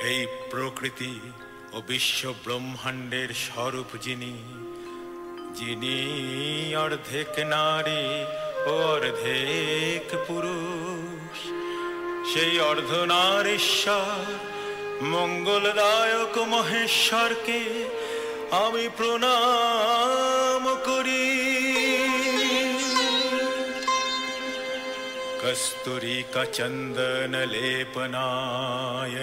এই প্রকৃতি ও বিশ্ব ব্রহ্মাণ্ডের স্বরূপ যিনি, যিনি অর্ধেক নারী ও অর্ধেক পুরুষ, সেই অর্ধনারীশ্বর মঙ্গলদায়ক মহেশ্বরকে আমি প্রণাম করি। कस्तूरिका चंदन लेपनाय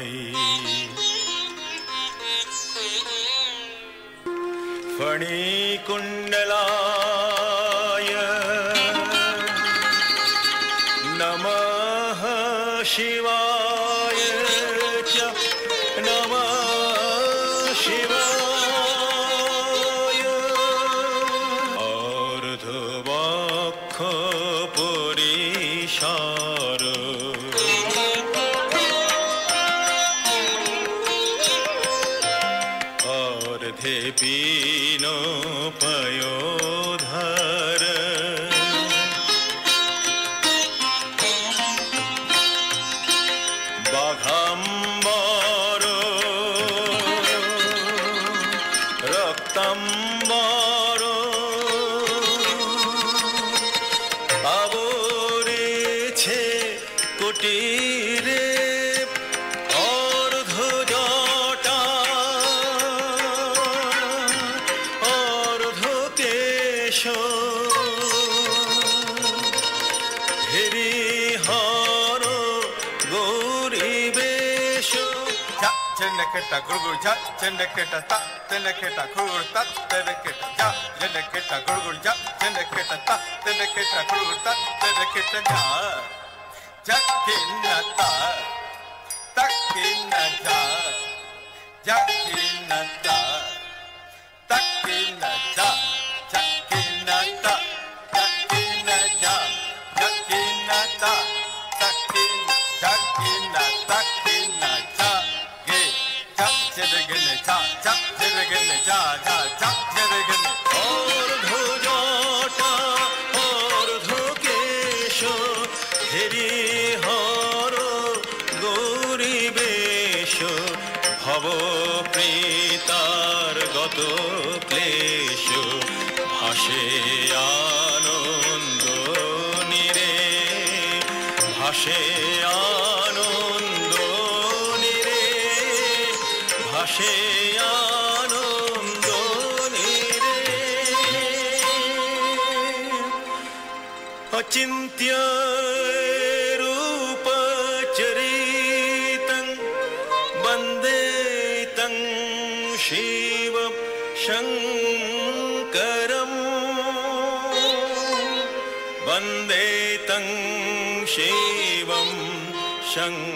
फणिकुण्डलाय नमः शिवाय च नमः शिवाय। अर्धवक्ष परिशार अर्धे पयोधर बाघाम्बर रक्ताम्बर आवरेছে कुटीरे अर्ध जटा अर्ध केश Harihar गौरीवेश। Cheneketa gurgur ja, cheneketa ta, cheneketa gurgur ta, cheneketa ja, cheneketa gurgur ja, cheneketa ta, cheneketa gurgur ta, cheneketa ja. Jakina ta, takina ja, jakina ta, takina ja, jakina ta, takina ja, jakina ta, takina, jakina, takina ja. Jagene ja, jagene ja, jagene. अर्ध जटा अर्ध केश हरिहर गौरीवेश भव प्रीतार गत क्लेश भाषे आनंद नीरे भाषे आनंद नीरे भाषे आनंद नीरे। अचिन्त्य रूपचरितं वन्दे तं शिव शङ्करं वन्दे तं शिवं शङ्करम्।